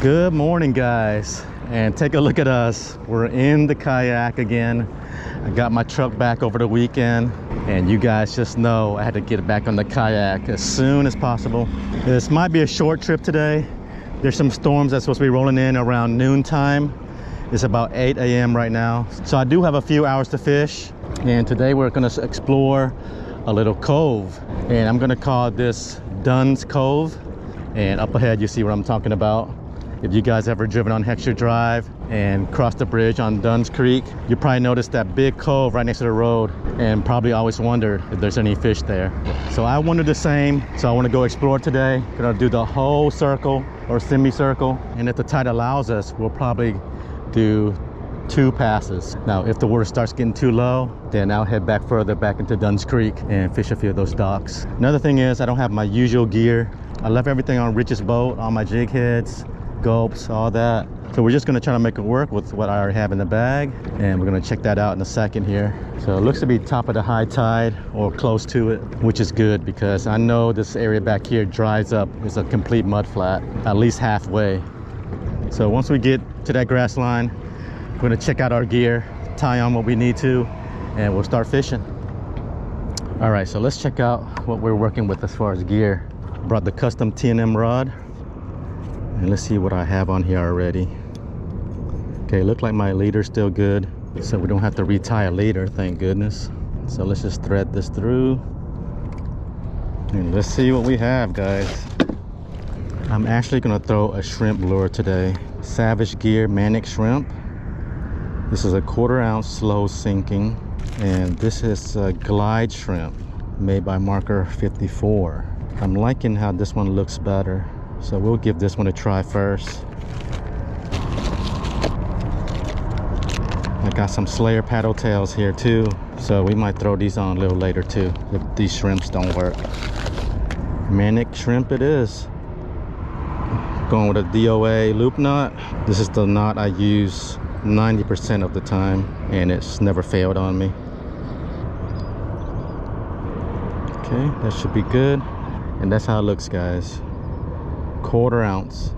Good morning, guys, and take a look at us. We're in the kayak again. I got my truck back over the weekend, and you guys just know I had to get back on the kayak as soon as possible. This might be a short trip today. There's some storms that's supposed to be rolling in around noontime. It's about 8 a.m. right now, so I do have a few hours to fish, and today we're going to explore a little cove, and I'm going to call this Dunn's Cove. And up ahead you see what I'm talking about. If you guys ever driven on Heckscher Drive and crossed the bridge on Dunn Creek, you probably noticed that big cove right next to the road and probably always wondered if there's any fish there. So I wondered the same, so I want to go explore today. Gonna do the whole circle or semicircle, and if the tide allows us, we'll probably do 2 passes. Now if the water starts getting too low, then I'll head back further back into Dunn Creek and fish a few of those docks. Another thing is I don't have my usual gear. I left everything on Rich's boat, all my jig heads, gulps, all that. So we're just going to try to make it work with what I already have in the bag, and we're going to check that out in a second here. So it looks to be top of the high tide or close to it, which is good because I know this area back here dries up. It's a complete mud flat, at least halfway. So once we get to that grass line, we're going to check out our gear, tie on what we need to, and we'll start fishing. All right, so let's check out what we're working with as far as gear. Brought the custom T&M rod, and let's see what I have on here already. Okay, look like my leader's still good, so we don't have to retie a leader, thank goodness. So let's just thread this through, and let's see what we have, guys. I'm actually gonna throw a shrimp lure today. Savage Gear Manic Shrimp. This is a 1/4 ounce slow sinking, and this is a glide shrimp made by Marker 54. I'm liking how this one looks better, so we'll give this one a try first. I got some Slayer paddle tails here too, so we might throw these on a little later too if these shrimps don't work. Manic shrimp it is. Going with a DOA loop knot. This is the knot I use 90% of the time, and it's never failed on me. Okay, that should be good. And that's how it looks, guys. 1/4 ounce.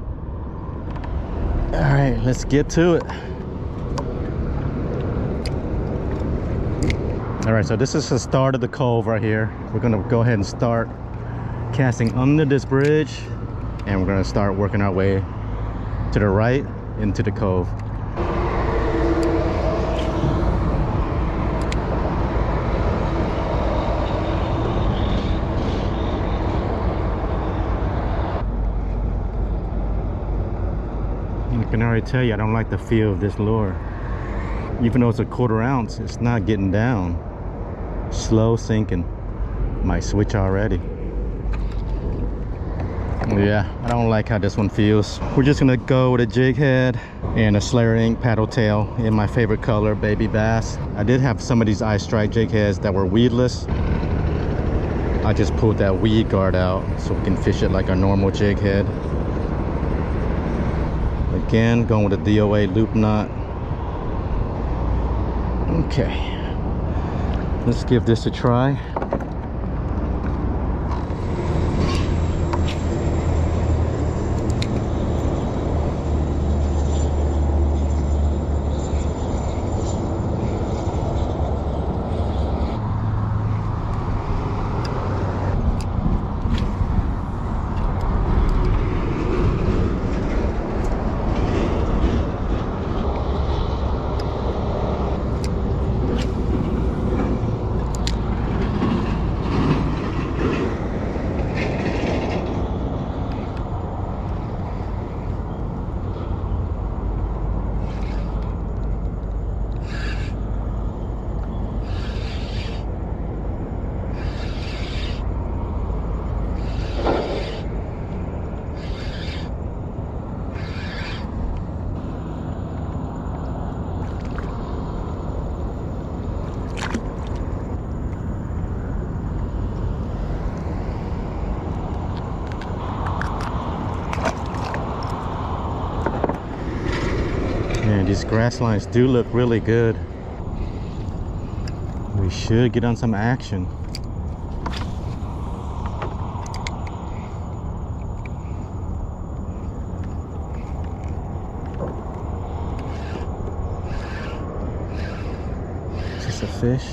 All right, let's get to it. All right, so this is the start of the cove right here. We're gonna go ahead and start casting under this bridge, and we're gonna start working our way to the right into the cove. I can already tell you I don't like the feel of this lure. Even though it's a 1/4 ounce, it's not getting down. Slow sinking. Might switch already. Yeah, I don't like how this one feels. We're just gonna go with a jig head and a Slayer Ink paddle tail in my favorite color, baby bass. I did have some of these Ice Strike jig heads that were weedless. I just pulled that weed guard out so we can fish it like a normal jig head. Again, going with a DOA loop knot. Okay, let's give this a try. Man, these grass lines do look really good. We should get on some action. fish.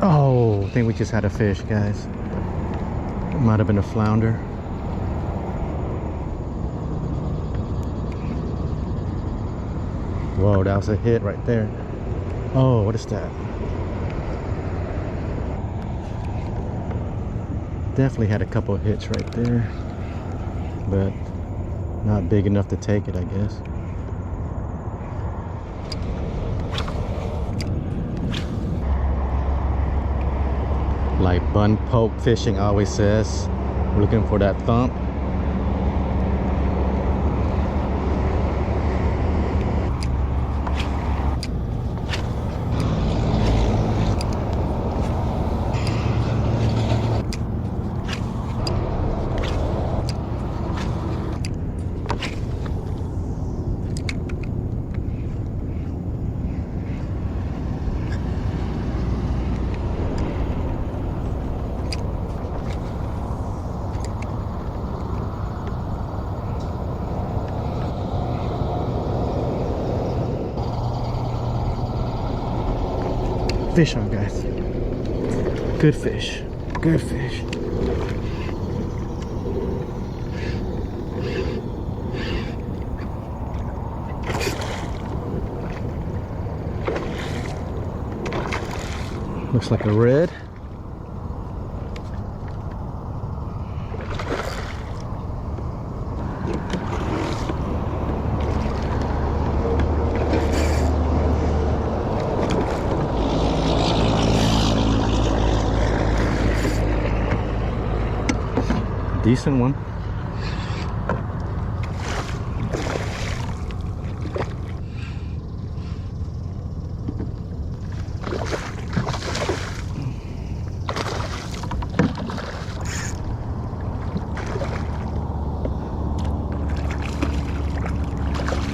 Oh, I think we just had a fish, guys. It might have been a flounder. Whoa, that was a hit right there. Oh, what is that? Definitely had a couple of hits right there, but not big enough to take it, I guess. Like bun poke fishing always says, we're looking for that thump. Fish on, guys. Good fish. Good fish. Looks like a red. Decent one.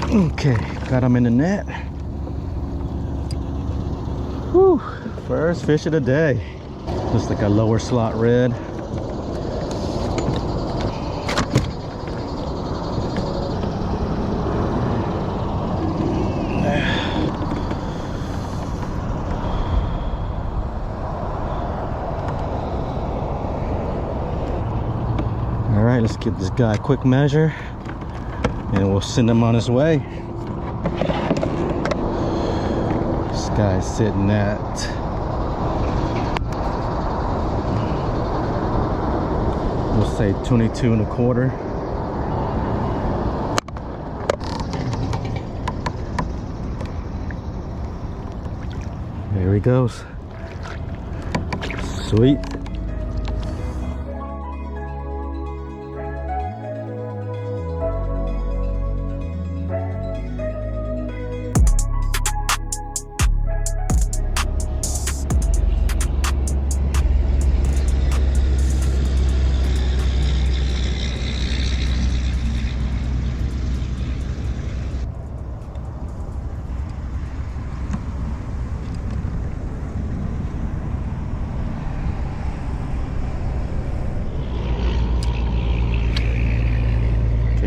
Okay, got him in the net. Whew, first fish of the day. Looks like a lower slot red. All right, let's give this guy a quick measure and we'll send him on his way. This guy's sitting at we'll say 22 1/4. There he goes. Sweet.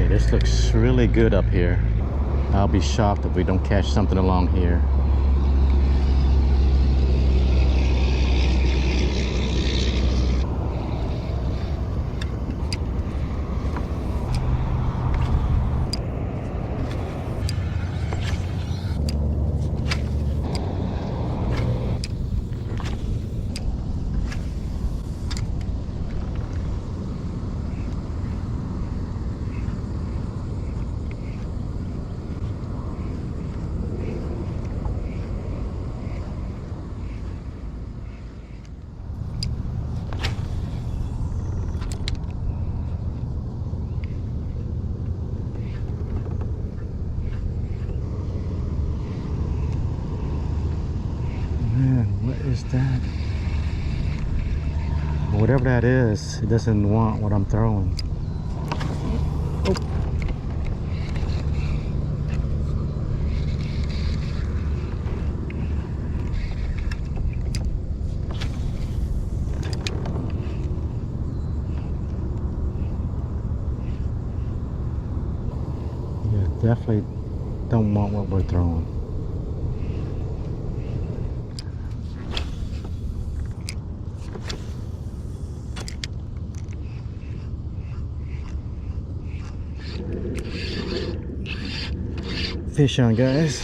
This looks really good up here. I'll be shocked if we don't catch something along here. What is that? Whatever that is, it doesn't want what I'm throwing. Oh. Yeah, definitely don't want what we're throwing. Fish on, guys.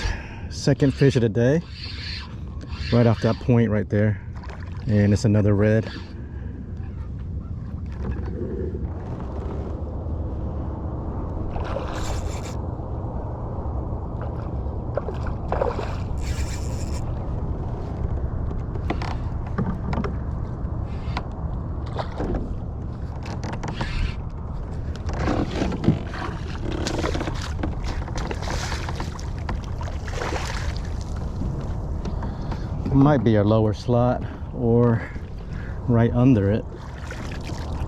Second fish of the day. Right off that point right there. And it's another red. Might be a lower slot or right under it.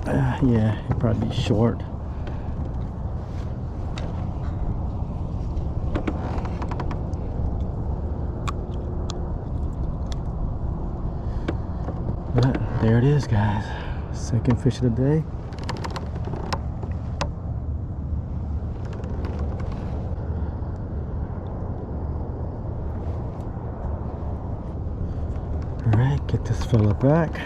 Yeah, it'd probably be short. But there it is, guys. Second fish of the day. Alright, get this fella back.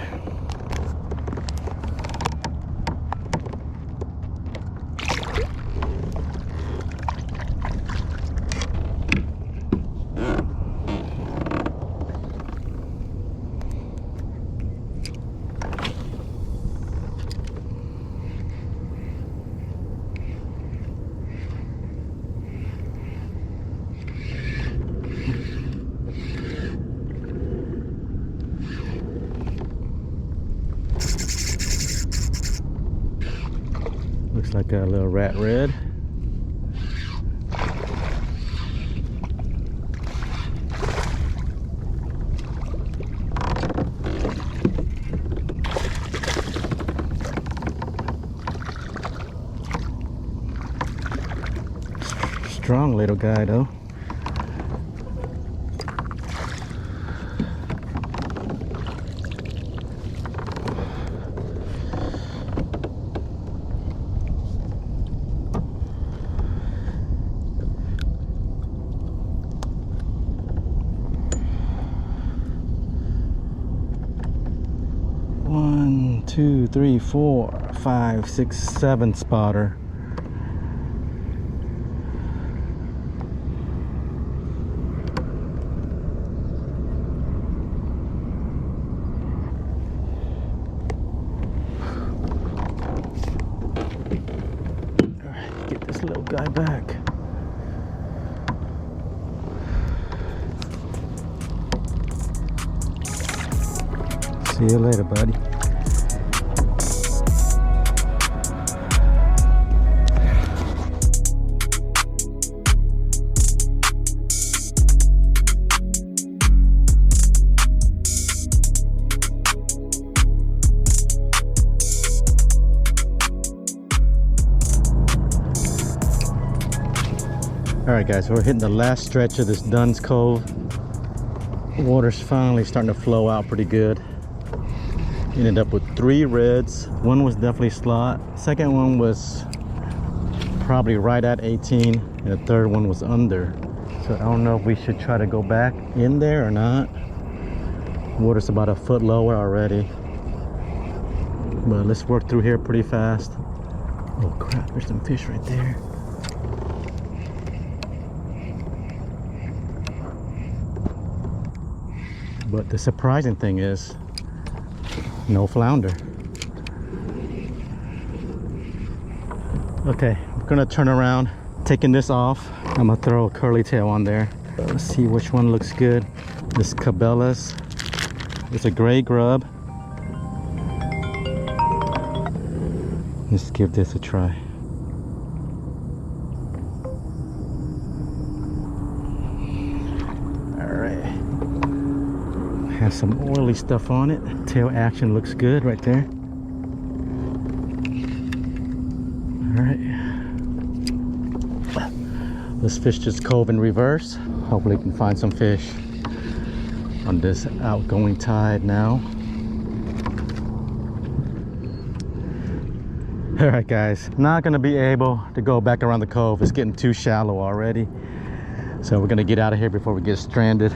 Looks like a little rat red. Strong little guy though. One, two, three, 4, 5, 6, 7 spotter. Alright, get this little guy back. See you later, buddy. Alright guys, so we're hitting the last stretch of this Dunn's Cove. Water's finally starting to flow out pretty good. Ended up with 3 reds. One was definitely slot. Second one was probably right at 18. And the third one was under. So I don't know if we should try to go back in there or not. Water's about a foot lower already. But let's work through here pretty fast. Oh crap, there's some fish right there. But the surprising thing is, no flounder. Okay, I'm gonna turn around, taking this off. I'm gonna throw a curly tail on there. Let's see which one looks good. This Cabela's. It's a gray grub. Let's give this a try. Has some oily stuff on it. Tail action looks good right there. All right, let's fish this cove in reverse. Hopefully we can find some fish on this outgoing tide now. All right guys, not gonna be able to go back around the cove. It's getting too shallow already. So we're gonna get out of here before we get stranded.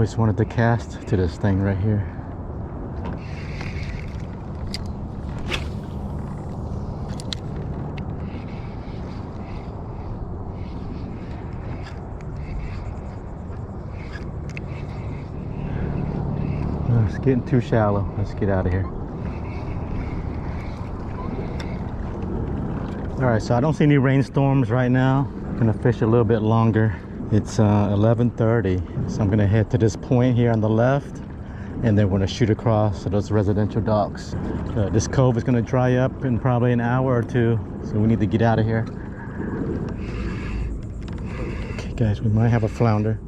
always wanted to cast to this thing right here. It's getting too shallow. Let's get out of here. All right, so I don't see any rainstorms right now. I'm gonna fish a little bit longer. It's 11:30, so I'm gonna head to this point here on the left, and then we're gonna shoot across to those residential docks. This cove is gonna dry up in probably an hour or two, so we need to get out of here. Okay, guys, we might have a flounder.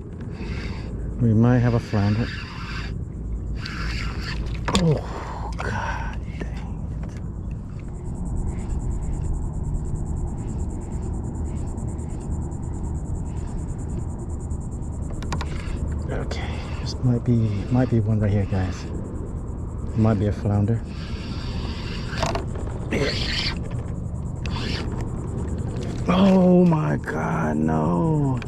We might have a flounder. Oh, God dang it. Okay, this might be one right here, guys. It might be a flounder. Oh my God, no.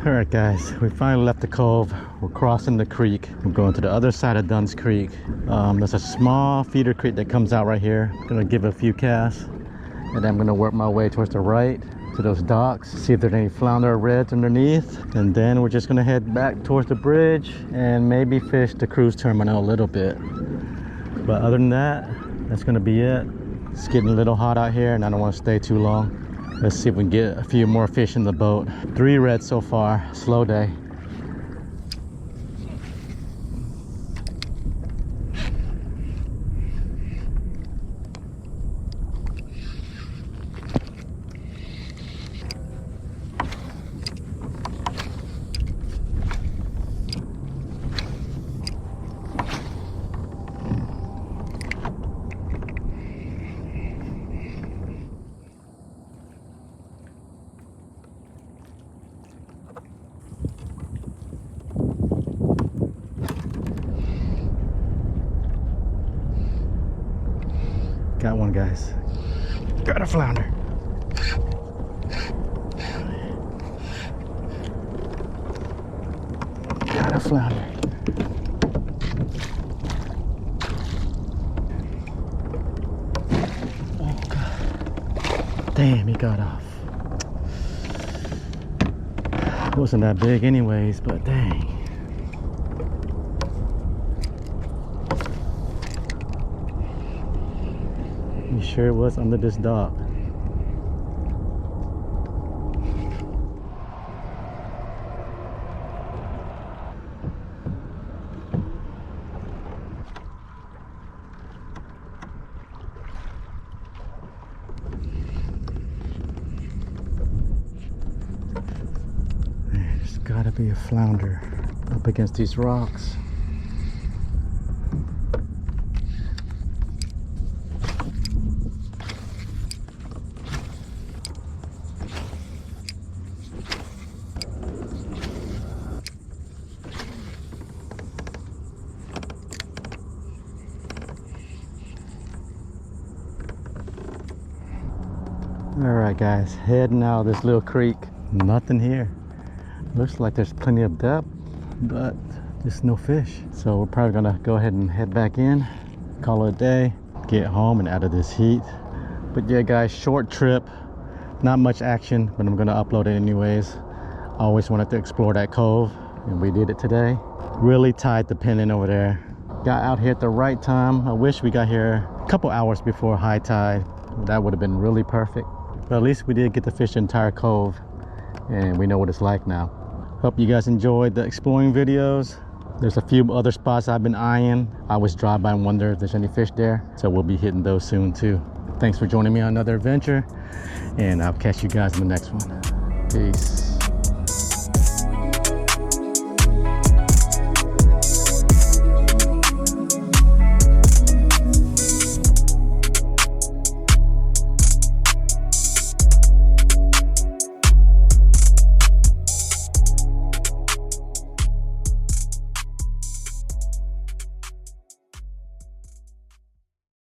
All right, guys, we finally left the cove. We're crossing the creek. We're going to the other side of Dunn Creek. There's a small feeder creek that comes out right here. I'm gonna give it a few casts, and then I'm gonna work my way towards the right to those docks, see if there's any flounder or reds underneath, and then we're just gonna head back towards the bridge and maybe fish the cruise terminal a little bit. But other than that, that's gonna be it. It's getting a little hot out here, and I don't want to stay too long. Let's see if we can get a few more fish in the boat. 3 reds so far. Slow day. Got one, guys. Got a flounder. Got a flounder. Oh God. Damn, he got off. It wasn't that big anyways, but dang. You sure it was under this dock? There's gotta be a flounder up against these rocks. Alright guys, heading out of this little creek. Nothing here. Looks like there's plenty of depth, but just no fish. So we're probably gonna go ahead and head back in, call it a day, get home and out of this heat. But yeah guys, short trip, not much action, but I'm gonna upload it anyways. I always wanted to explore that cove, and we did it today. Really tied the pin in over there. Got out here at the right time. I wish we got here a couple hours before high tide. That would have been really perfect. But at least we did get to fish the entire cove, and we know what it's like now. Hope you guys enjoyed the exploring videos. There's a few other spots I've been eyeing. I always drive by and wonder if there's any fish there, so we'll be hitting those soon too. Thanks for joining me on another adventure, and I'll catch you guys in the next one. Peace.